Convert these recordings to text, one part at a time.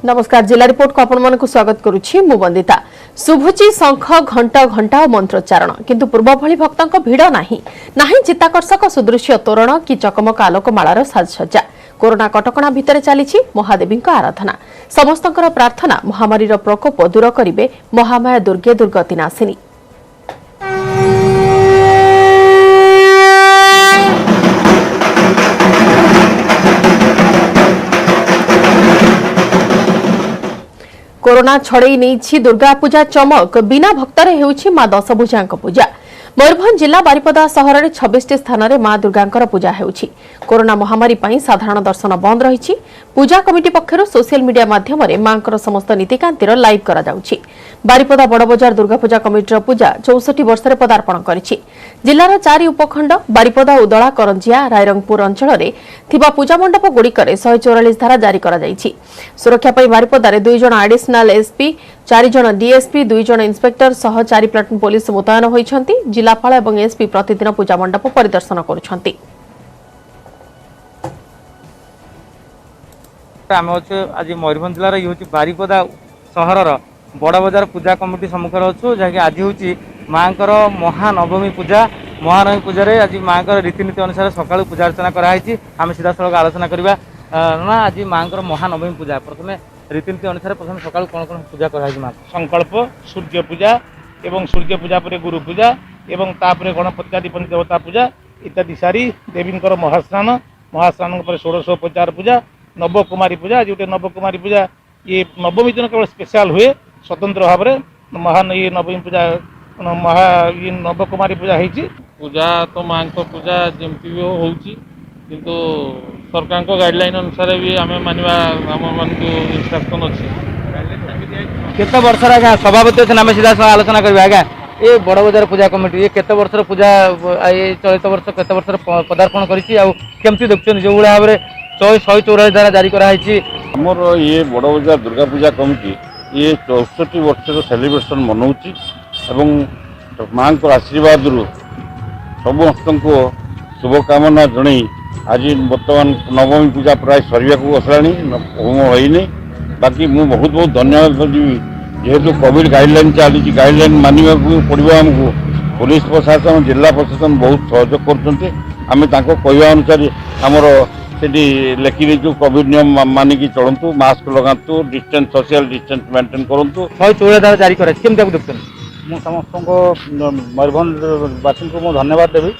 नमस्कार जिला रिपोर्ट को आपण को स्वागत करुछि मु वंदिता। शुभुची शंख घंटा घंटा और मंत्रोच्चारण किंतु पूर्व भली भक्तों भिड़ नाही चित्ताकर्षक सुदृश्य तोरण कि चकमक आलोकमालार साजसज्जा। कोरोना कटकणा भितर चली महादेवी आराधना समस्तंकर प्रार्थना महामारी प्रकोप दूर करिवे महामाया दुर्गे दुर्गति नाशिनी। कोरोना छड़ई नहीं दुर्गा पूजा चमक बिना भक्तर हेउछि मां दशभुजा पूजा। मयूरभंज जिला बारिपदा सहर में 26 स्थान में मां दुर्गा पूजा हेउछि। कोरोना महामारी पई साधारण दर्शन बंद रही पूजा कमिटी पक्षर सोशल मीडिया माध्यम मां समस्त नीतिकांतिर लाइव करा जाउछि। बारिपदा बड़ बजार दुर्गा पूजा कमिटीर पूजा 64 वर्ष पदार्पण करिछि। जिलार 4 उपखंड बारिपदा उदला करंजिया रायरंगपुर अंचल थिबा पूजा मंडप गुड़िकरे 144 धारा जारी करा जाइछि। सुरक्षा पई बारिपदारे 2 जण एडिशनल एसपी 4 जण डीएसपी 2 जण इंस्पेक्टर सह 4 प्लाटून पुलिस मुतयन होइछन्ति। जिलापाल एवं एसपी प्रतिदिन पूजा मंडप परिदर्शन करुछन्ति। आज मयूरभंज जिलार ये बारिपदा सहर बड़ बजार पूजा कमिटी सम्मुखें अच्छु जहाँकि आज हूँ माँ महानवमी पूजा। महानवमी पूजा आज माँ रीतिनीति अनुसार सकाळु पूजा अर्चना कराई। आम सीधा सड़क आलोचना करवा ना आज माँ महानवमी पूजा प्रथम रीतिनीति अनुसार प्रथम सकाळु कौन कौन पूजा कराई माँ संकल्प सूर्य पूजा एवं सूर्य पूजा पर गुरु पूजा एवं तापर गणपत्यादि पंचदेवता पूजा इत्यादि सारी देवी महास्नान महास्नान पर षोडशोपचार पूजा नवकुमारी पूजा आज गोटे नवकुमारी पूजा ये नवमी दिन केवल स्पेशल हुए स्वतंत्र भाव में महान ये नवमी पूजा महा ये नवकुमारी पूजा होती पूजा तो माँ को पूजा जमती भी होती किंतु सरकार को गाइडलाइन अनुसार भी आम मानवा आम मान इंस्ट्रक्शन अच्छी केते वर्ष आज्ञा सभापति अच्छे आम सीधा आलोचना करवा आज्ञा ये बड़ बजार पूजा कमिटी ये केते वर्ष पूजा ये चलित वर्ष केते वर्ष पदार्पण करमती देखते जो भाव में 144 धारा जारी कराई। आमर ये बड़ बजार दुर्गा पूजा कमिटी ये 64 वर्ष सेलिब्रेशन मनाऊँगी एवं माँ को आशीर्वाद समस्त को शुभकामना जन आज बर्तमान नवमी पूजा प्राय सरिया को बसलानी होम होनी बाकी मुझे बहुत बहुत धन्यवाद देवी जेहेतु कोविड गाइडलाइन चली गाइडलाइन मानवा पड़ो आमको पुलिस प्रशासन जिला प्रशासन बहुत सहयोग कर अनुसार आमर सेठी लेखि जो कोविड नियम मानिकी चलतु मास्क लगातु डिस्टेंस सोशल डिस्टेंस मेंटेन करूँ 144 धारा जारी कर देखते मुझे समस्त को मयूरभंजवासी को मुझे धन्यवाद देवी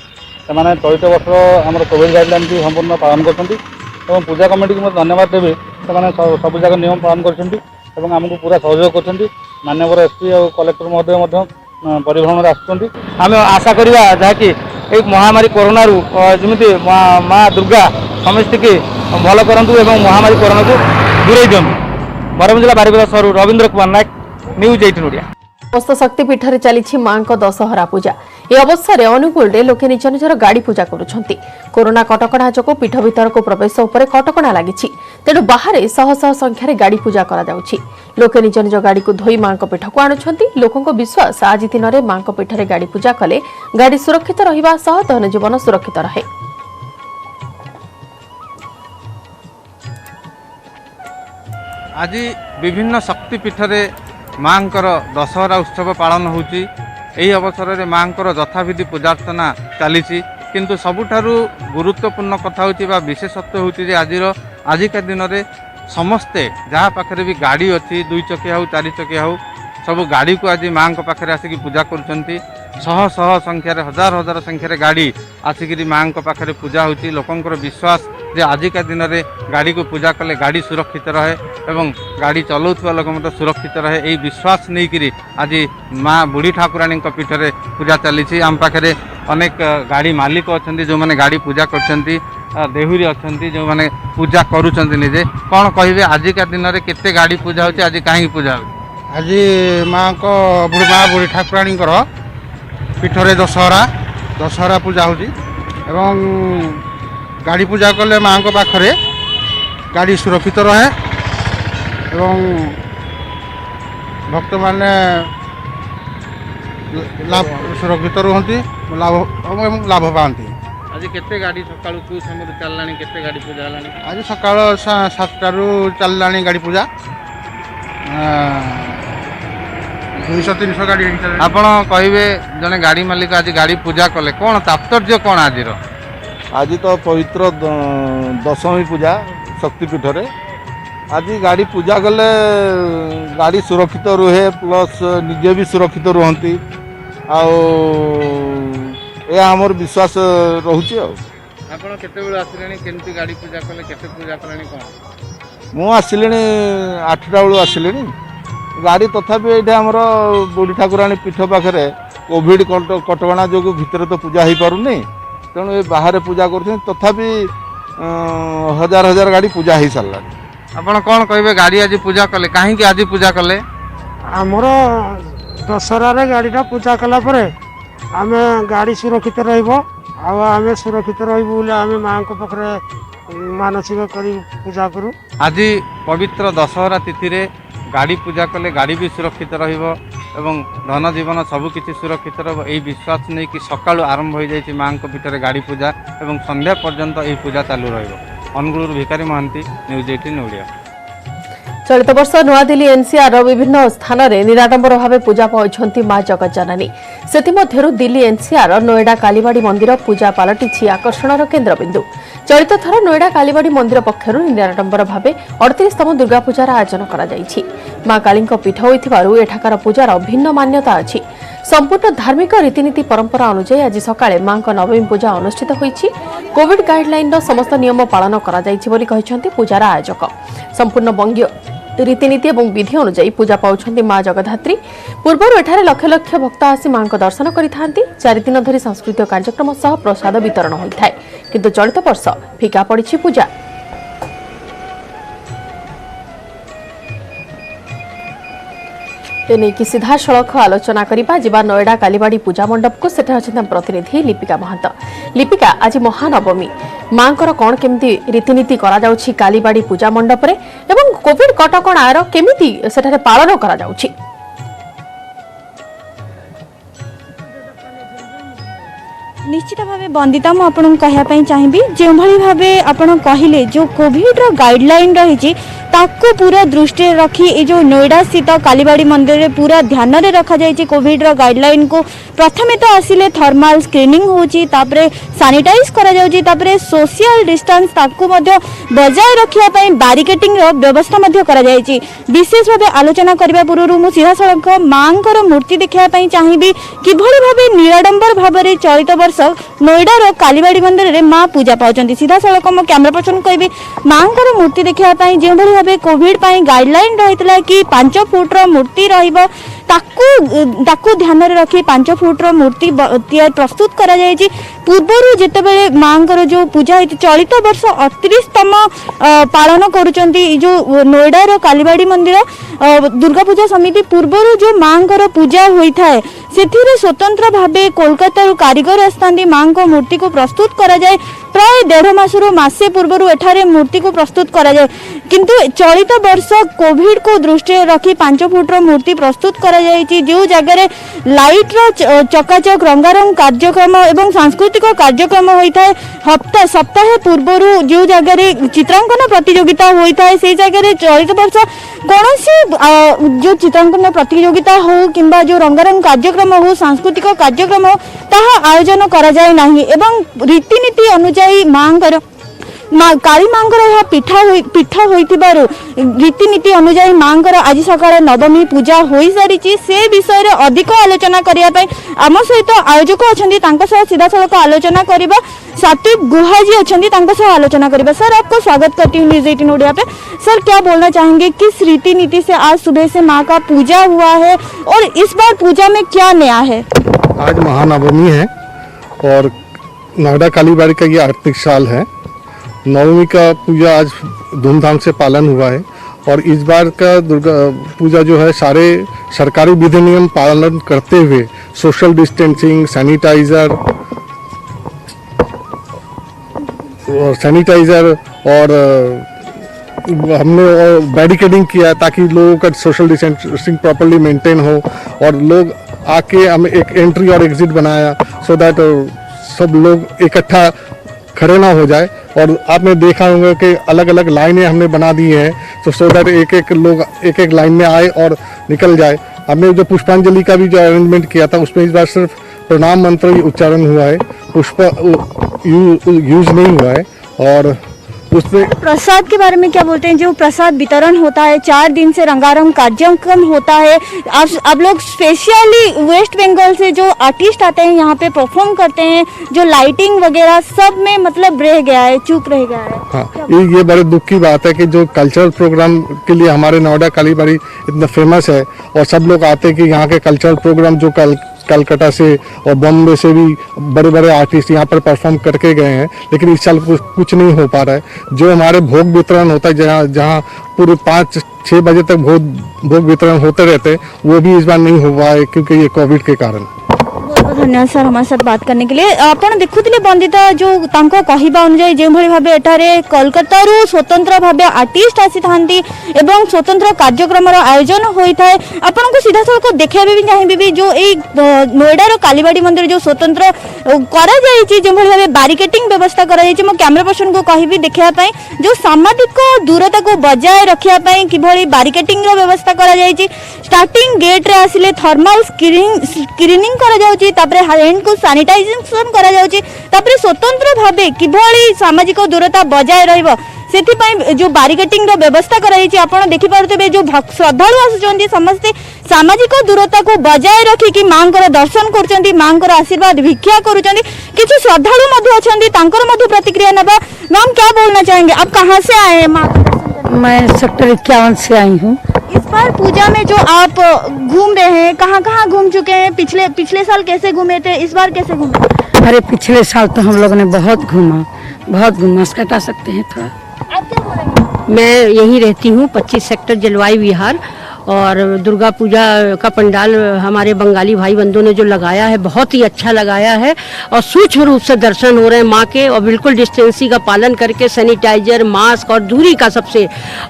से चलित वर्ष आम कोविड गाइडलाइन भी संपूर्ण पालन कर पूजा कमिटी को धन्यवाद देवी से सब जगह नियम पालन करमको पूरा सहयोग कर माननीय एसपी और कलेक्टर महोदय परिभ्रमण आसुँच। आम आशा करवा जहाँकि एक महामारी कोरोना जमी माँ दुर्गा समस्त की भल करूँ एवं महामारी कोरोना को दूरे दिंतु। मयूरभंज जिला बारिपदा सहर रवींद्र कुमार नायक न्यूज 18 ओडिया। समस्त शक्तिपीठ में चली मां दशहरा पूजा। ए अवसर में अनुकूल लोके निज निजर गाड़ी पूजा करुछंती। कोरोना कटकणा जो पीठ भीतर को प्रवेश उपर कटकणा लगी तेणु बाहर शह शह संख्यार गाड़ी पूजा करा जाउछि। लोके निज निज गाड़ी को धोई मां पीठ को आणुछंती। लोकों विश्वास आज दिन में मां पीठ में गाड़ी पूजा कले गाड़ी सुरक्षित रहिबा सह धन जीवन सुरक्षित रहे। आज विभिन्न शक्तिपीठ में माँ दशहरा उत्सव पालन होती। यही अवसर में माँ यथाविधि पूजार्चना चली किंतु सबुठारु गुरुत्वपूर्ण कथा होती विशेषत्व होती आजिका दिन में समस्ते जहाँ पाखे भी गाड़ी अच्छी 2 चकिया हो 4 चकिया हो सब गाड़ी को आज माँ पाखे आसिक पूजा करुँच। शह शह संख्यार हजार हजार संख्यार गाड़ी आसिक माँ पाखे पूजा होती। लोकंर विश्वास जे आजिका दिन में गाड़ी को पूजा कले गाड़ी सुरक्षित रहे एवं गाड़ी चलाउथुवा लोक मत सुरक्षित रहे यही विश्वास नहीं आज माँ बुढ़ी ठाकुराणी पीठ में पूजा चली। आम पाखे अनेक गाड़ी मालिक अच्छा जो मैंने गाड़ी पूजा कर देहुरी अच्छा जो मैंने पूजा करुँच निजे कौन कहे आजिका दिन में केते गाड़ी पूजा होती आज कहीं पूजा हो आज माँ को माँ बुढ़ी ठाकुराणी पीठ में दशहरा पूजा होती एवं गाड़ी पूजा कले माँ को पाखरे गाड़ी सुरक्षित रहे एवं भक्त माने लाभ सुरक्षित रुहंती लाभ पाती। आज केते गाड़ी सकाळु को समय चललानी केते गाड़ी पूजा हलानी आज सकाळ 7 टारू चललानी गाड़ी पूजा 200-300 गाड़ी ଆପଣ କହିବେ ଜଣେ ଗାଡ଼ି ମାଲିକ ଆଜି ଗାଡ଼ି ପୂଜା କଲେ କ'ଣ ତାତ୍ପର୍ଯ୍ୟ କ'ଣ ଆଜିର? ଆଜି ତ ପବିତ୍ର ଦଶମୀ ପୂଜା ଶକ୍ତିପୀଠରେ ଆଜି ଗାଡ଼ି ପୂଜା କଲେ ଗାଡ଼ି ସୁରକ୍ଷିତ ରୁହେ ପ୍ଲସ୍ ନିଜେ ବି ସୁରକ୍ଷିତ ରୁହନ୍ତି ଆଉ ଏହା ଆମର ବିଶ୍ୱାସ ରହୁଛି ଆଉ। ଆପଣ କେତେବେଳେ ଆସିଲେଣି କେମିତି ଗାଡ଼ି ପୂଜା କଲେ କେତେ ପୂଜା କଲେଣି କ'ଣ? ମୁଁ ଆସିଲିଣି 8ଟା ବେଳୁ ଆସିଲିଣି ଗାଡ଼ି ତଥାପି ଏଇଠି ଆମର ବୁଢ଼ୀ ଠାକୁରାଣୀ ପୀଠ ପାଖରେ କୋଭିଡ଼ କଟକଣା ଯୋଗୁଁ ଭିତରେ ତ ପୂଜା ହେଇପାରୁନି ତେଣୁ ଏ ବାହାରେ ପୂଜା କରୁଛନ୍ତି ତଥାପି ହଜାର ହଜାର ଗାଡ଼ି ପୂଜା ହେଇସାରିଲାଣି। ଆପଣ କ'ଣ କହିବେ ଗାଡ଼ି ଆଜି ପୂଜା କଲେ କାହିଁକି ଆଜି ପୂଜା କଲେ? ଆମର ଦଶହରାରେ ଗାଡ଼ିଟା ପୂଜା କଲା ପରେ ଆମେ ଗାଡ଼ି ସୁରକ୍ଷିତ ରହିବ ଆଉ ଆମେ ସୁରକ୍ଷିତ ରହିବୁ ବୋଲି ଆମେ ମାଆଙ୍କ ପାଖରେ ମାନସିକ କରି ପୂଜା କରୁ। ଆଜି ପବିତ୍ର ଦଶହରା ତିଥିରେ ଗାଡ଼ି ପୂଜା କଲେ ଗାଡ଼ି ବି ସୁରକ୍ଷିତ ରହିବ ଏବଂ ଧନ ଜୀବନ ସବୁକିଛି ସୁରକ୍ଷିତ ରହିବ ଏହି ବିଶ୍ୱାସ ନେଇକି ସକାଳୁ ଆରମ୍ଭ ହୋଇଯାଇଛି ମାଆଙ୍କ ପୀଠରେ ଗାଡ଼ି ପୂଜା ଏବଂ ସନ୍ଧ୍ୟା ପର୍ଯ୍ୟନ୍ତ ଏହି ପୂଜା ଚାଲୁ ରହିବ। ଅନୁଗୁଳରୁ ଭିକାରୀ ମହାନ୍ତି, ନ୍ୟୁଜ୍ 18 ଓଡ଼ିଆ। ଚଳିତ ବର୍ଷ ନୂଆଦିଲ୍ଲୀ ଏନ୍ସିଆର ବିଭିନ୍ନ ସ୍ଥାନରେ ନିରାଡମ୍ବର ଭାବେ ପୂଜା ପାଉଛନ୍ତି ମା ଜଗଜ୍ଜନନୀ। ସେଥିମଧ୍ୟରୁ ଦିଲ୍ଲୀ ଏନ୍ସିଆର ନୋଏଡା କାଲିବାଡ଼ି ମନ୍ଦିର ପୂଜା ପାଲଟିଛି ଆକର୍ଷଣର କେନ୍ଦ୍ରବିନ୍ଦୁ। ଚଳିତ ଥର ନୋଏଡା କାଲିବାଡ଼ି ମନ୍ଦିର ପକ୍ଷରୁ ନିରାଡମ୍ବର ଭାବେ 38ତମ ଦୁର୍ଗାପୂଜାର ଆୟୋଜନ କରାଯାଇଛି। ମା କାଳୀଙ୍କ ପୀଠ ହୋଇଥିବାରୁ ଏଠାକାର ପୂଜାର ଭିନ୍ନ ମାନ୍ୟତା ଅଛି। ସମ୍ପୂର୍ଣ୍ଣ ଧାର୍ମିକ ରୀତିନୀତି ପରମ୍ପରା ଅନୁଯାୟୀ ଆଜି ସକାଳେ ମାଙ୍କ ନବମୀ ପୂଜା ଅନୁଷ୍ଠିତ ହୋଇଛି। କୋଭିଡ ଗାଇଡଲାଇନର ସମସ୍ତ ନିୟମ ପାଳନ କରାଯାଇଛି ବୋଲି କହିଛନ୍ତି ପୂଜାର ଆୟୋଜକ। ସମ୍ପୂର୍ଣ୍ଣ ବଙ୍ଗୀୟ ରୀତିନୀତି ଏବଂ ବିଧି ଅନୁଯାୟୀ ପୂଜା ପାଉଛନ୍ତି ମା ଜଗଦ୍ଧାତ୍ରୀ। ପୂର୍ବରୁ ଏଠାରେ ଲକ୍ଷ ଲକ୍ଷ ଭକ୍ତ ଆସି ମାଙ୍କ ଦର୍ଶନ କରିଥାନ୍ତି। 4 ଦିନ ଧରି ସାଂସ୍କୃତିକ କାର୍ଯ୍ୟକ୍ରମ ସହ ପ୍ରସାଦ ବିତରଣ ହୋଇଥାଏ। କିନ୍ତୁ ଚଳିତ ବର୍ଷ ଫିକା ପଡ଼ିଛି ପୂଜା। एनेकी सीधासलख आलोचना करबा जिबा नोएडा कालीबाड़ी पूजा मंडप को सेठा अछन प्रतिनिधि लिपिका महंत। लिपिका आज महानवमी मांकर कौन केमती रीतिनीति करा जाउछि कालीबाड़ी पूजा मंडप रे एवं कोविड कटकणार केमिति सेठारे पालन करा जाउछि? निश्चित भाव बंदिता मुझे कहवाई चाहिए जो भाव आप कहले जो कोविड गाइडलाइन रही ताकू पूरा दृष्टि रखी ये जो नोएडा स्थित कालीबाड़ी मंदिर में पूरा ध्यान में रखा जाए कोविड गाइडलाइन को प्रथमे तो आसिले थर्माल स्क्रीनिंग होची तापरे सैनिटाइज करा जाउची तापरे सोशल डिस्टेंस ताकू मध्य बजाय रखिया पई बैरिकेडिंग रो व्यवस्था मध्य करा जायची। विशेष भाव आलोचना करबा पूर्व मु सीधा सड़क मांकर मूर्ति देखिया पई चाहिबी किभଳି भाबे निराडंबर भाबरे चलित वर्ष नोएडा रो कालीबाड़ी मंदिर रे मां पूजा पाउचंती। सीधा सड़क मो कैमरा पर्सन कहबी मांकर मूर्ति देखिया पई जे भଳି भाबे कोविड पई गाइडलाइन रहितला कि 5 फुट रो मूर्ति रहिबो ताकू ध्यान में रखी 5 फुट रो मूर्ति प्रस्तुत करा जायछि। पूर्वर जितेबले मांकर जो पूजा होती चलित वर्ष 38तम पालन करुचंती जो नोएडा रो कालीबाड़ी मंदिर दुर्गा पूजा समिति पूर्वर जो मांकर पूजा होता है सेथिरे स्वतंत्र भावे कोलकाता रो कारीगर आसतांती मां को मूर्ति को प्रस्तुत करा जाए। प्राय 1.5 मासरू मासे पूर्वर एठारे मूर्ति को प्रस्तुत करा जाए किंतु चलित वर्ष कोविड को दृष्टि रखी 5 फुट रो मूर्ति प्रस्तुत करा जायछि। जो जगह लाइट रो चकाचक रंगारंग कार्यक्रम एवं सांस्कृतिक कार्यक्रम होता है सप्ताह पूर्वर जो जगह चित्रांकन प्रतियोगिता होता है से जगह चलित वर्ष कौन जो चित्रांकन प्रतियोगिता हो किंबा जो रंगारंग कार्यक्रम हो सांस्कृतिक कार्यक्रम हो ताहा आयोजन करा जाए नहीं एवं रीतिनीति अनुसार मांकर काली मांकर यह पीठ होइतिबारु रीतिनीति अनुसार मांकर आज सकाळ नवमी पूजा होई सारी से विषय रे अधिक आलोचना करिया पई आम सहित आयोजक अछंती तांको सह सीधा सड़क आलोचना करिबा सात्विक गुहा जी अछंती तांको सह आलोचना करिबा। सर आपको स्वागत करती हूँ न्यूज़ 18 ओडिया पे। सर क्या बोलना चाहेंगे किस रीतिनीति से आज सुबह से मां का पूजा हुआ है और इस बार पूजा में क्या नया है? आज महानवमी है और नोएडा कालीबाड़ी का ये 38 साल है। नवमी का पूजा आज धूमधाम से पालन हुआ है और इस बार का दुर्गा पूजा जो है सारे सरकारी विधि नियम पालन करते हुए सोशल डिस्टेंसिंग सैनिटाइजर और हमने बैरिकेडिंग किया ताकि लोगों का सोशल डिस्टेंसिंग प्रॉपर्ली मेंटेन हो और लोग आके हमें एक एंट्री और एग्जिट बनाया सो दैट सब लोग इकट्ठा खड़े ना हो जाए। और आपने देखा होगा कि अलग अलग लाइनें हमने बना दी हैं, तो सो दैट एक एक लोग एक एक लाइन में आए और निकल जाए। हमने जो पुष्पांजलि का भी जो अरेंजमेंट किया था उसमें इस बार सिर्फ प्रणाम मंत्र ही उच्चारण हुआ है, पुष्प यूज नहीं हुआ है। और उसमें प्रसाद के बारे में क्या बोलते हैं? जो प्रसाद वितरण होता है, 4 दिन से रंगारंग कार्यक्रम होता है। आप लोग स्पेशली वेस्ट बंगाल से जो आर्टिस्ट आते हैं यहाँ पे परफॉर्म करते हैं, जो लाइटिंग वगैरह सब में मतलब रह गया है, चूक रह गया है। हाँ, ये बड़े दुख की बात है कि जो कल्चरल प्रोग्राम के लिए हमारे नोएडा कालीबाड़ी इतना फेमस है और सब लोग आते हैं कि यहाँ के कल्चरल प्रोग्राम जो कलकत्ता से और बॉम्बे से भी बड़े बड़े आर्टिस्ट यहाँ पर परफॉर्म करके गए हैं, लेकिन इस साल कुछ नहीं हो पा रहा है। जो हमारे भोग वितरण होता है जहाँ पूरे 5-6 बजे तक भोग वितरण होते रहते हैं, वो भी इस बार नहीं हो पाए क्योंकि ये कोविड के कारण। बहुत धन्यवाद सर हमारे साथ बात करने के लिए। आपण देखुथिले बंदिता जो तांको कहिबा अनुसार जे भली भाबे एठारे कोलकाता रु स्वतंत्र भाबे आर्टिस्ट आसी थांती एवं स्वतंत्र कार्यक्रम रो आयोजन होई थाए। आपण को सीधा सड़क देखिबे भी चाहिबे भी जो ए नोएडा रो कालीबाड़ी मंदिर जो स्वतंत्र करा जाई छि, जे भली भाबे बैरिकेडिंग व्यवस्था करा जाई छि। मो कैमरा पर्सन को कहिबी देखिया पई जो सामाजिक दूरता को बजाय रखिया पई किभली बैरिकेडिंग रो व्यवस्था करा जाई छि। स्टार्टिंग गेट रे आसिले थर्मल स्क्रीनिंग करा जाउछि, तापरे हैंड को सैनिटाइजेशन करा जाउछि, तापरे स्वतंत्र भाबे किभली सामाजिक दूरता बजाय रहइबो सेथिपाई जो बैरिकेडिंग रो व्यवस्था कराई छि। आपण देखि पारुतबे जो श्रद्धालु आसुचंदी समस्ते सामाजिक दूरता को बजाय रखी कि मांकर दर्शन करूचंदी, मांकर आशीर्वाद भिक्षा करूचंदी। किछि श्रद्धालु मध्य अछंदी, तांकर मध्य प्रतिक्रिया नबा। मैम क्या बोलना चाहेंगे? आप कहां से आए हैं मां? मैं सेक्टर 51 से आई हूँ। इस बार पूजा में जो आप घूम रहे हैं, कहाँ घूम चुके हैं? पिछले साल कैसे घूमे थे, इस बार कैसे घूमे? अरे पिछले साल तो हम लोगों ने बहुत घूमा। कटा सकते हैं थोड़ा? आप क्या बोलेंगे? मैं यहीं रहती हूँ 25 सेक्टर जलवायु विहार। और दुर्गा पूजा का पंडाल हमारे बंगाली भाई बंधुओं ने जो लगाया है बहुत ही अच्छा लगाया है और सूक्ष्म रूप से दर्शन हो रहे हैं माँ के, और बिल्कुल डिस्टेंसिंग का पालन करके सैनिटाइजर, मास्क और दूरी का सबसे।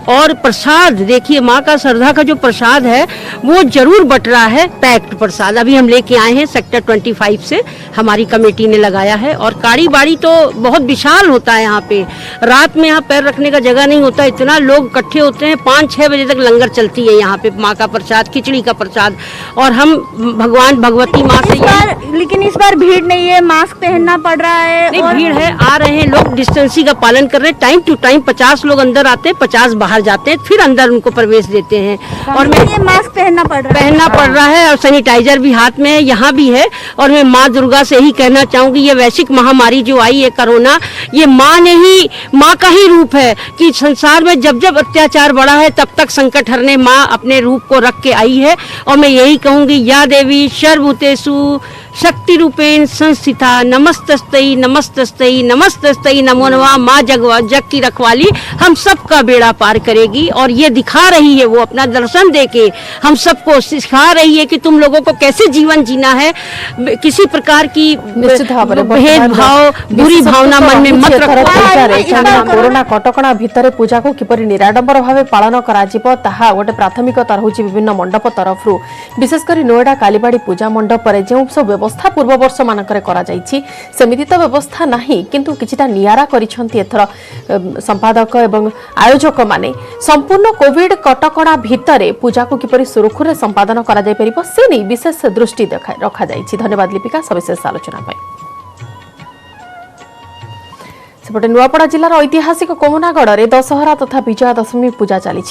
और प्रसाद देखिए, माँ का श्रद्धा का जो प्रसाद है वो जरूर बट रहा है, पैक्ड प्रसाद अभी हम लेके आए हैं सेक्टर 25 से, हमारी कमेटी ने लगाया है। और काड़ी बाड़ी तो बहुत विशाल होता है यहाँ पे, रात में यहाँ पैर रखने का जगह नहीं होता, इतना लोग इकट्ठे होते हैं। 5-6 बजे तक लंगर चलती है यहाँ पे, माँ का प्रसाद, खिचड़ी का प्रसाद। और हम भगवान भगवती माँ से लेकिन इस बार भीड़ नहीं है, मास्क पहनना पड़ रहा है। नहीं, भीड़ है, आ रहे हैं लोग, डिस्टेंसिंग का पालन कर रहे हैं। टाइम टू टाइम 50 लोग अंदर आते हैं, 50 बाहर जाते हैं, फिर अंदर उनको प्रवेश देते हैं। और मैं ये मास्क पहनना पड़ रहा है और सैनिटाइजर भी हाथ में है, यहाँ भी है। और मैं माँ दुर्गा से ही कहना चाहूंगी, ये वैश्विक महामारी जो आई है कोरोना, ये माँ का ही रूप है कि संसार में जब जब अत्याचार बढ़ा है तब तक संकट हरने माँ अपने रूप को रख के आई है। और मैं यही कहूंगी, या देवी सर्वभूतेषु शक्ति रूपेण संस्थिता नमस्तस्तई नमस्तस्तई नमस्तस्तई नमो नमः। माँ जग की रखवाली हम सबका बेड़ा पार करेगी। और ये दिखा रही है, वो अपना दर्शन देके हम सबको सिखा रही है कि तुम लोगों को कैसे जीवन जीना है, किसी प्रकार की भेदभाव, बुरी भावना मन में मत रखो। कोरोना कटकणा भितर पूजा को किपरि निराडंबर भाव पालन कराजिबो ताहा गोटे प्राथमिकता रहुछि विभिन्न मंडप तरफरु। विशेषकर नोएडा कालीबाड़ी पूजा मंडप रे जे सब व्यवस्था पूर्व वर्ष मानकरे करा जाइछि सेमिति तो व्यवस्था नाही, किंतु किछिटा नियारा करिसंती एथर संपादक एवं आयोजक माने। संपूर्ण कोविड कटकणा भितर पूजा को किपरि सुरक्षित संपादन करा जाय परिबो से नै विशेष दृष्टि रखा जाइछि। धन्यवाद लिपिका सविशेष आलोचना पाई। सेपटे नुआपड़ा जिलार ऐतिहासिक कोमनागढ़ में दशहरा तथा विजया दशमी पूजा चली।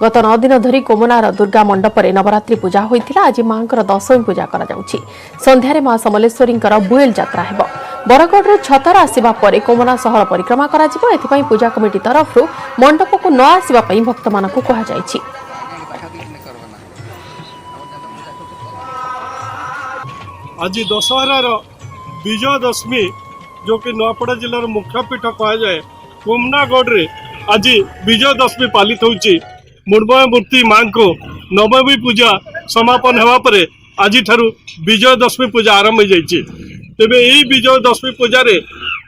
गत 9 दिन धरी कोमनार दुर्गा मंडप में नवरात्रि पूजा होता। आज मां दशमी पूजा करा जाउछि। संध्यारे मां समलेश्वरी बुएल यात्रा हेब। बरगढ़ छतर आसिबा परे कोमना सहर परिक्रमा करा जिवो। एथिपई पूजा कमिटी तरफ मंडप को न आसिबा पई भक्त मानकु कहा जाइछि। आज दशहरार विजय दशमी जो कि नुआपड़ा जिलार मुख्य पीठ कह जाए कोमनागढ़ रे आज विजय दशमी पालित होउछि। मृण्मय मूर्ति मां को नवमी पूजा समापन होगा पर आज ठारू विजय दशमी पूजा आरंभ हो जाइछि। तेबे यही विजय दशमी पूजा रे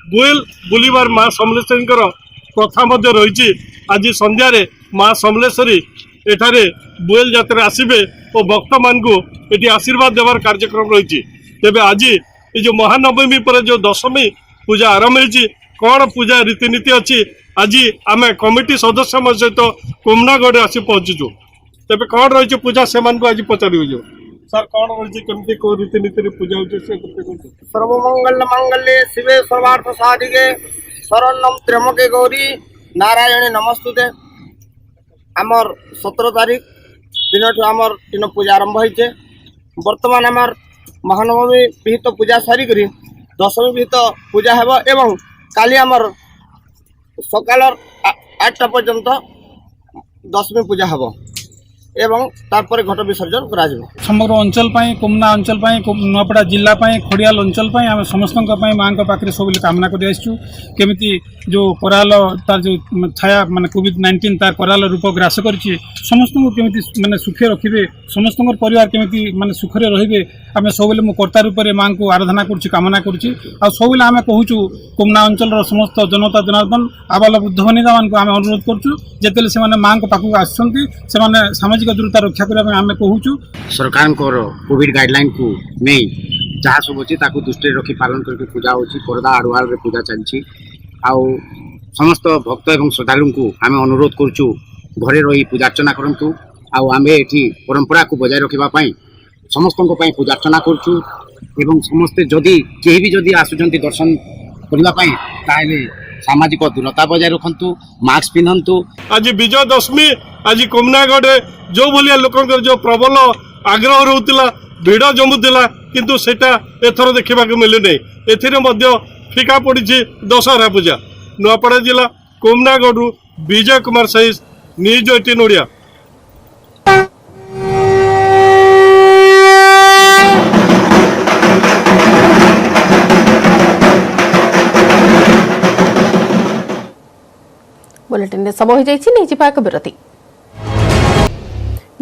बुएल बुलिबार मां समलेश्वरी प्रथा मध्य रही। आज संध्या रे मां समलेश्वरी एठारे बुएल यात्रा आसिबे और भक्त मान को एटी आशीर्वाद देवार कार्यक्रम रही। तेबे आज ये जो महानवमी पर जो दशमी पूजा आरंभ होती कौन पूजा रीतिनीति अच्छी आज आम कमिटी सदस्य सहित कुमनागढ़ आसी पहुंचुचु तेज कौन रही पूजा से आज पचार सर कौन रही कमी कौ रीतिनीति पूजा होती सर्वमंगल मंगल्ये शिवे सर्वार्थ साधिके शरणम त्र्यंबके गौरी नारायणी नमस्तुते। आमर 17 तारीख दिन आमर दिन पूजा आरंभ होइछे। वर्तमान आमर महानवमी विहित पूजा सारिक दशमी विहित पूजा हेब एवं काली आमर सकाल 8टा पर्यंत दशमी पूजा हेब एवं तारपर घट विसर्जन करा समग्र अंचल कुमना अंचल नुआपड़ा जिला खड़ियाल अंचल आम समस्त माँ पाखे सब कामना कर केमी जो कराल तार जो छाया माने कोविड-19 तार कराल रूप ग्रास कर समस्त केमी माने सुखे रखिए समस्त परिवार केमी माने सुखरे रे आम सब मो कर्ता रूप में माँ को आराधना कर कामना कर सब आम कहूँ कुमना अंचल समस्त जनता जनार्दन आबाल बुद्ध वनिता मान आम अनुरोध करते से माँ पाखक आसुँच सामाजिक दूरता रक्षा करने आम कहूँ सरकार कोविड गाइडलाइन को नहीं जहाँ सब अच्छे दृष्टि रखी पालन करके पूजा होची पर्दा आड़ुआल पूजा चलती आउ समस्त भक्त एवं श्रद्धालु को आम अनुरोध करुचु घरे रही पूजार्चना करूँ आम ये परंपरा को बजाय रखापी समस्त पूजार्चना करुचु एवं समस्ते जदि केही भी जदि आसुचंती दर्शन करने ताले सामाजिक दूरता बजाय रखु मास्क पिंधतु। आज विजय दशमी आज कुमनागढ़ जो भाया लोक जो प्रबल आग्रह रोला भिड़ जमुला किंतु सेटा एथर देखा मिले नहीं ए फिका पड़ी दशहरा पूजा नुआपड़ा जिला कुमनागढ़ विजय कुमार सहित न्यूज 18 ओडिया। बुलेटिन समय हो जाइए विरति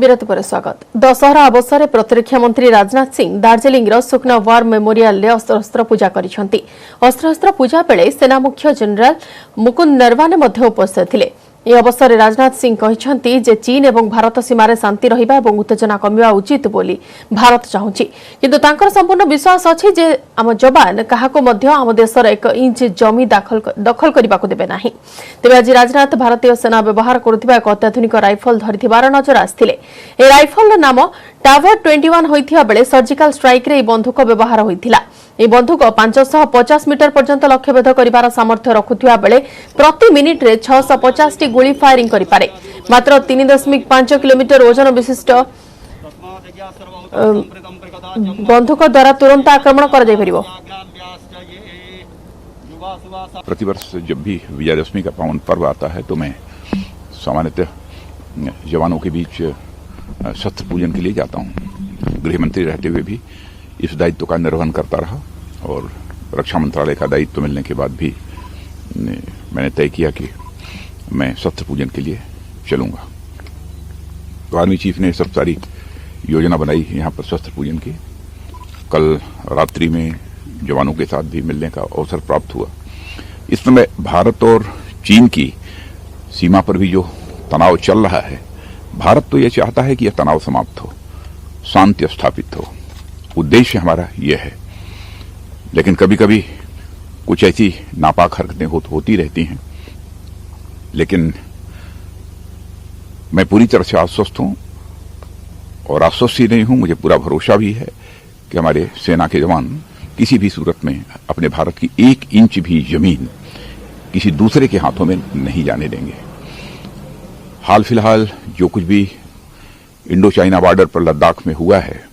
विरति पर स्वागत। दशहरा अवसर में प्रतिरक्षा मंत्री राजनाथ सिंह दार्जिलिंग सुखना वार मेमोरियल रे अस्त्र पूजा करिसेंती। अस्त्र पूजा बेले सेना मुख्य जनरल मुकुंद नरवाने मध्य उपस्थित थिले। ए अवसर में राजनाथ सिंह कहते जे चीन एवं भारत सीमार शांति रहिबा एवं उत्तेजना कमिवा उचित बोली भारत चाहूछि किंतु तांकर संपूर्ण विश्वास अछि जे आम जवान काहाको मध्य आम देशर 1 इंच जमी दखल करने को देबे नाही। तेबे आज राजनाथ भारतीय सेना व्यवहार करुथिबा एक अत्याधुनिक राइफल धरिथिबार नजर आस्थिले। ए राइफल नाम टावर 21 होइथिबा बेले सर्जिकल स्ट्राइक रे बंधुक व्यवहार होइथिला। ए बंधुक 550 मीटर पर्यंत लक्ष्यभेद करिवार सामर्थ्य रखुथिबा बेले प्रति मिनिट रे 650 टी गोली फायरिंग करि पारे। मात्र 3.5 किलोमीटर ओजन विशिष्ट बंधुक द्वारा तुरंत आक्रमण कर जाय परिबो। प्रतिवर्ष जब भी विजयादशमी का पावन पर्व आता है तो मैं सामान्यतः जवानों के बीच शस्त्र पूजन के लिए जाता हूं। गृह मंत्री रहते हुए भी इस दायित्व का निर्वहन करता रहा और रक्षा मंत्रालय का दायित्व मिलने के बाद भी मैंने तय किया कि मैं शस्त्र पूजन के लिए चलूंगा। तो आर्मी चीफ ने सब सारी योजना बनाई यहाँ पर शस्त्र पूजन की। कल रात्रि में जवानों के साथ भी मिलने का अवसर प्राप्त हुआ। इस समय भारत और चीन की सीमा पर भी जो तनाव चल रहा है, भारत तो यह चाहता है कि यह तनाव समाप्त हो, शांति स्थापित हो। उद्देश्य हमारा यह है। लेकिन कभी कभी कुछ ऐसी नापाक हरकतें होती रहती हैं। लेकिन मैं पूरी तरह से आश्वस्त हूं और आश्वस्त ही नहीं हूं, मुझे पूरा भरोसा भी है कि हमारे सेना के जवान किसी भी सूरत में अपने भारत की 1 इंच भी जमीन किसी दूसरे के हाथों में नहीं जाने देंगे। हाल फिलहाल जो कुछ भी इंडो चाइना बॉर्डर पर लद्दाख में हुआ है,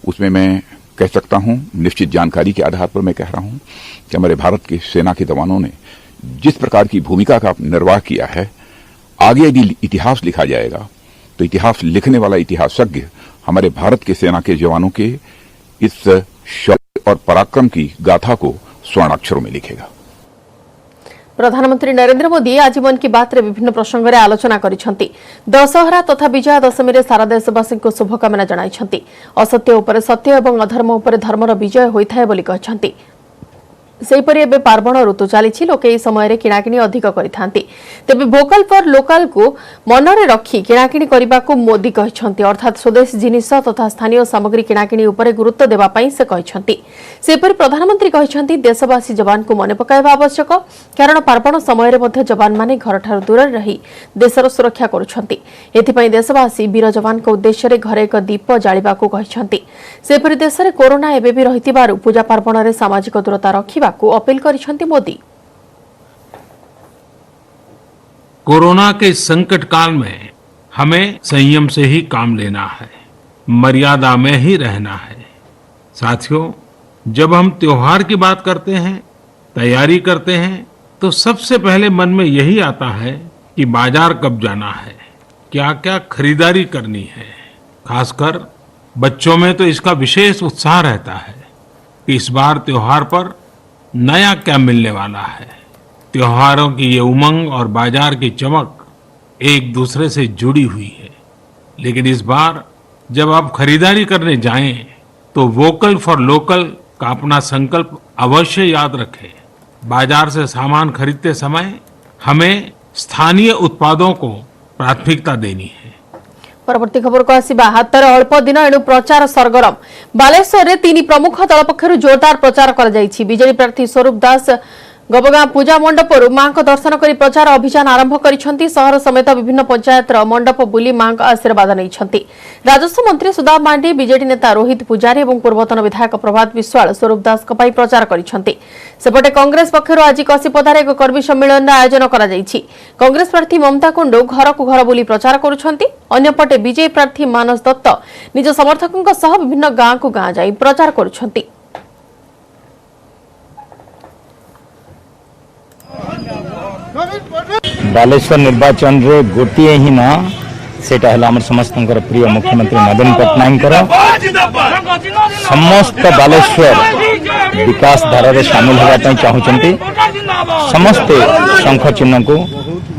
उसमें मैं कह सकता हूं, निश्चित जानकारी के आधार पर मैं कह रहा हूं कि हमारे भारत के सेना के जवानों ने जिस प्रकार की भूमिका का निर्वाह किया है, आगे यदि इतिहास लिखा जाएगा तो इतिहास लिखने वाला इतिहासज्ञ हमारे भारत के सेना के जवानों के इस शौर्य और पराक्रम की गाथा को स्वर्णाक्षरों में लिखेगा। प्रधानमंत्री नरेंद्र मोदी आज मन की बात रे विभिन्न प्रसंग रे आलोचना करिसेंती। दशहरा तथा विजया दशमी रे सारा देशवासी को शुभकामना जणाइछंती। असत्य उपरे सत्य एवं अधर्म उपरे धर्मर विजय होइथाय बोली कहछंती। सेहीपरि एबे पार्वण ऋतु चली लोके एही समय किणाकिणी अधिक करिथांती तेबे भोकल फॉर लोकल को मनरे रखी किणाकिणी करबाकू मोदी कहिसंती अर्थात स्वदेशी जिनिस तथा स्थानीय सामग्री किणाकिणी उपरे गुरुत्व देबा पई से कहिसंती सेहीपरि प्रधानमंत्री कहिसंती देशवासी जवान को मने पकाइबा आवश्यक कारण पार्वण समय मध्ये जवान माने घर ठार दूर रही देशर सुरक्षा करुछंती एथिपई देशवासी वीर जवान को उद्देश्य रे घरे एक दीप जालिबाकू कहिसंती सेहीपरि देश रे कोरोना एबे भी रहितिबारु पूजा पार्वण रे सामाजिक दूरता रखिबा को अपील करिसंती मोदी। कोरोना के संकट काल में हमें संयम से ही काम लेना है, मर्यादा में ही रहना है। साथियों, जब हम त्योहार की बात करते हैं, तैयारी करते हैं, तो सबसे पहले मन में यही आता है कि बाजार कब जाना है, क्या क्या खरीदारी करनी है। खासकर बच्चों में तो इसका विशेष उत्साह रहता है कि इस बार त्योहार पर नया क्या मिलने वाला है। त्योहारों की ये उमंग और बाजार की चमक एक दूसरे से जुड़ी हुई है, लेकिन इस बार जब आप खरीदारी करने जाएं तो वोकल फॉर लोकल का अपना संकल्प अवश्य याद रखें। बाजार से सामान खरीदते समय हमें स्थानीय उत्पादों को प्राथमिकता देनी है। परवर्ती खबर को आसिबा हातर अल्प दिन एणु प्रचार सरगरम बालेश्वर रे तीन प्रमुख दल पक्षर जोरदार प्रचार कर जायछि। बीजेडी प्रार्थी स्वरूप दास गबगां पूजा मंडपरु मां को दर्शन करी प्रचार अभियान आरंभ करिसंती। शहर समेत विभिन्न पंचायत मंडप बुली मां का आशीर्वाद नैछंती। राजस्व मंत्री सुदाम मांडी, बीजेडी नेता रोहित पुजारी और पूर्वतन विधायक प्रभात विश्वाल स्वरूप दास को प्रचार करिसंती। सेपटे कांग्रेस पक्षर आज कसीपदार एक कर्मी सम्मेलन आयोजन करा जायछि। कांग्रेस प्रार्थी ममता कुंडू घर को घर बुली प्रचार करुछंती। अन्यपटे बीजेपी प्रार्थी मानस दत्त निज समर्थकों सह विभिन्न गां को गां जाई प्रचार करुछंती। बालेश्वर निर्वाचन रे गोटे ही ना सेटा हला हमर समस्त प्रिय मुख्यमंत्री नवीन पट्टनायक समस्त बालेश्वर विकास धारा रे शामिल होगा चाहूँगी। समस्ते शंख चिन्ह को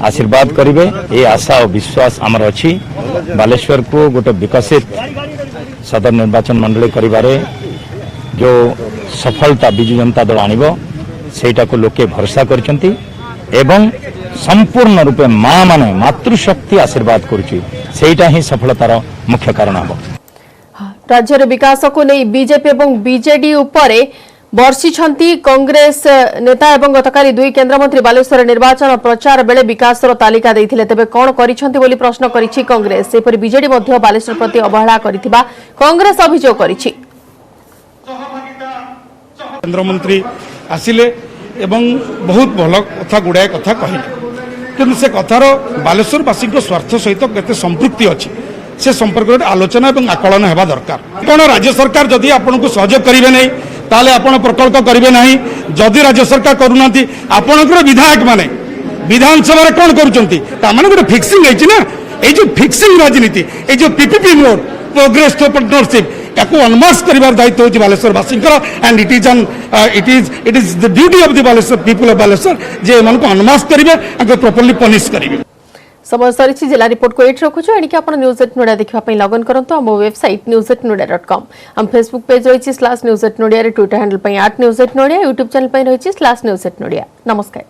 आशीर्वाद करेंगे ये आशा और विश्वास आमर अच्छी। बालेश्वर को गोटे विकसित सदर निर्वाचन मंडली करिबारे जो सफलता बिजु जनता दल आनिबो सेटा को लोके भरोसा करचंती एवं संपूर्ण रूपे मां माने मातृशक्ति आशीर्वाद करुची सेटा ही सफलतार मुख्य कारण हबो। राज्य रे विकास को नहीं बीजेपी एवं बीजेडी उपरे वर्षिछंती कांग्रेस नेता एवं गतकाली दुई केंद्र मंत्री बालेश्वर निर्वाचन प्रचार बेले विकासर तालिका देथिले तेबे कोन करिछंती बोली प्रश्न करिछि कांग्रेस। सेपरि बीजेडी मध्ये बालेश्वर प्रति अवहेला करिथिबा कांग्रेस अभियोग करिछि। केंद्र मंत्री आसिले एवं बहुत भल कथा गुड़ाए कथा कहले किंतु से कथार बालेश्वरवासी स्वार्थ सहित केते संपृक्ति अच्छी से संपर्क आलोचना और आकलन होगा दरकार। कौन राज्य सरकार जदि आपन को सहयोग करेंगे नहीं ताले आपण प्रकल्प करेंगे नहीं जदि राज्य सरकार करूना आपणकर विधायक माने विधानसभा कौन करुँच गोटे फिक्सिंग है जो फिक्सिंग राजनीति ये जो PPP mode progress to partnership याको अनमास्क करिवार दायित्व होची बालेश्वरवासी and it is the duty of the Baleshwar people of Baleshwar जे मन को अनमास्क करिवे प्रॉपर्ली पनिश करिवे। समय सरी जिला रिपोर्ट को एट रखुछु एनिके आपण न्यूज़8 नोडिया देखिबा पई लॉगिन करंतु हम वेबसाइट newz8nodia.com हम फेसबुक पेज रहिछि /newz8nodia रे ट्विटर हैंडल पई @newz8nodia यूट्यूब चैनल पई रहिछि /newz8nodia। नमस्कार।